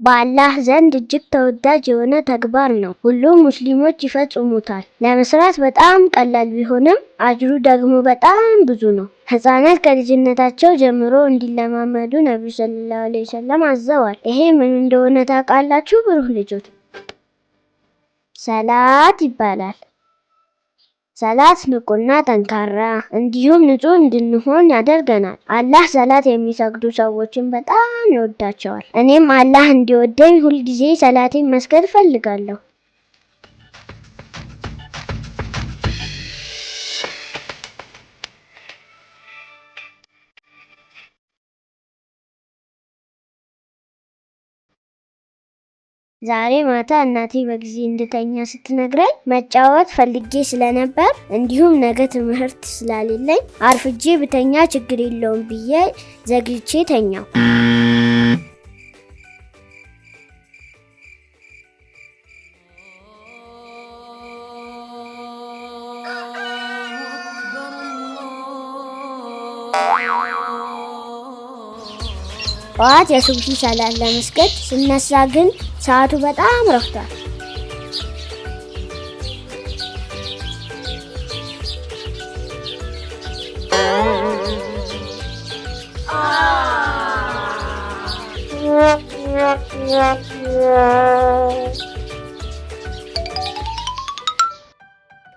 በአላህ ዘንድ እጅግ ተወዳጅ የሆነ ተግባር ነው። ሁሉም ሙስሊሞች ይፈጽሙታል። ለመስራት በጣም ቀላል ቢሆንም አጅሩ ደግሞ በጣም ብዙ ነው። ህፃናት ከልጅነታቸው ጀምሮ እንዲለማመዱ ነብዩ ሰለላሁ ዐለይሂ ወሰለም አዘዋል። ይሄ ምን እንደሆነ ታውቃላችሁ? ብሩህ ልጆች፣ ሰላት ይባላል። ሰላት ንቁና ጠንካራ እንዲሁም ንጹህ እንድንሆን ያደርገናል። አላህ ሰላት የሚሰግዱ ሰዎችን በጣም ይወዳቸዋል። እኔም አላህ እንዲወደኝ ሁልጊዜ ሰላቴን መስገድ እፈልጋለሁ። ዛሬ ማታ እናቴ በጊዜ እንድተኛ ስትነግረኝ መጫወት ፈልጌ ስለነበር እንዲሁም ነገ ትምህርት ስላሌለኝ አርፍጄ ብተኛ ችግር የለውም ብዬ ዘግይቼ ተኛው። ጠዋት የሱብሂ ሰላት ለመስገድ ስነሳ ግን ሰዓቱ በጣም ረፍቷል።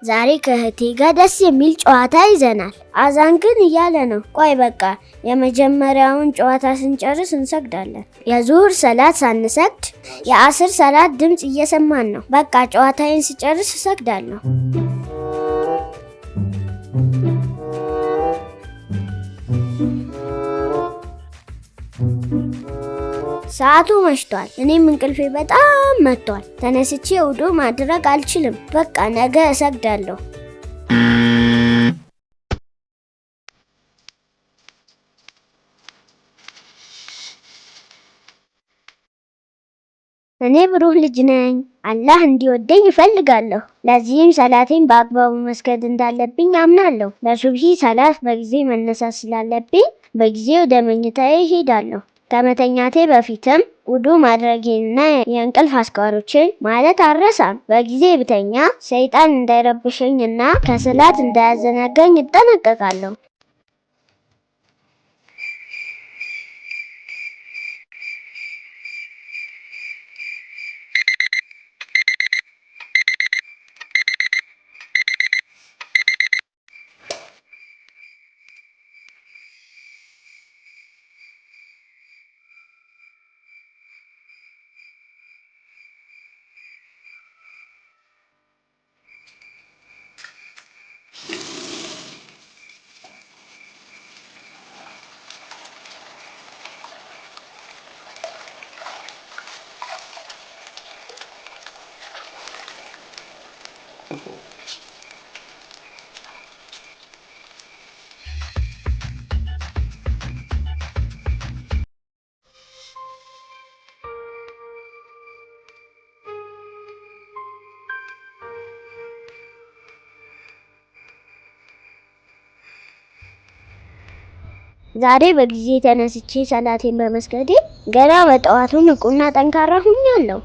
ዛሬ ከእህቴ ጋር ደስ የሚል ጨዋታ ይዘናል። አዛን ግን እያለ ነው። ቆይ በቃ የመጀመሪያውን ጨዋታ ስንጨርስ እንሰግዳለን። የዙሁር ሰላት ሳንሰግድ የአስር ሰላት ድምፅ እየሰማን ነው። በቃ ጨዋታዬን ስጨርስ እሰግዳለሁ። ሰዓቱ መሽቷል። እኔም እንቅልፌ በጣም መጥቷል። ተነስቼ ውዱ ማድረግ አልችልም። በቃ ነገ እሰግዳለሁ። እኔ ብሩህ ልጅ ነኝ። አላህ እንዲወደኝ እፈልጋለሁ። ለዚህም ሰላቴን በአግባቡ መስገድ እንዳለብኝ አምናለሁ። ለሱብሂ ሰላት በጊዜ መነሳት ስላለብኝ በጊዜ ወደ መኝታዬ እሄዳለሁ። ከመተኛቴ በፊትም ውዱ ማድረጌንና የእንቅልፍ አስካሮችን ማለት አልረሳም። በጊዜ ብተኛ ሰይጣን እንዳይረብሸኝና ከሰላት እንዳያዘናጋኝ እጠነቀቃለሁ። ዛሬ በጊዜ ተነስቼ ሰላቴን በመስገዴ ገና በጠዋቱ ንቁና ጠንካራ ሆኛለሁ።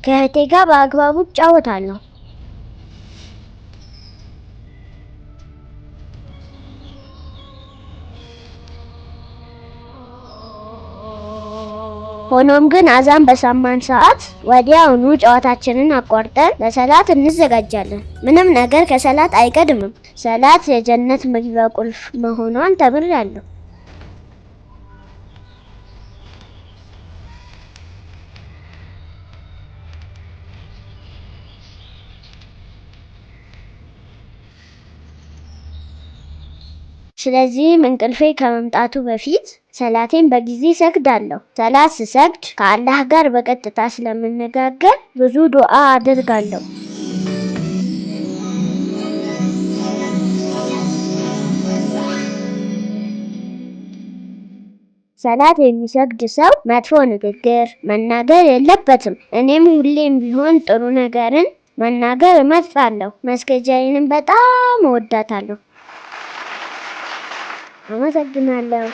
ከእህቴ ጋር በአግባቡ እጫወታለሁ። ሆኖም ግን አዛን በሰማን ሰዓት ወዲያውኑ ጨዋታችንን አቋርጠን ለሰላት እንዘጋጃለን። ምንም ነገር ከሰላት አይቀድምም። ሰላት የጀነት መግቢያ ቁልፍ መሆኗን ተምሬያለሁ። ስለዚህም እንቅልፌ ከመምጣቱ በፊት ሰላቴን በጊዜ ሰግዳለሁ። ሰላት ስሰግድ ከአላህ ጋር በቀጥታ ስለምነጋገር ብዙ ዱዓ አደርጋለሁ። ሰላት የሚሰግድ ሰው መጥፎ ንግግር መናገር የለበትም። እኔም ሁሌም ቢሆን ጥሩ ነገርን መናገር እመርጣለሁ። መስገጃዬንም በጣም እወዳታለሁ። አመሰግናለሁ።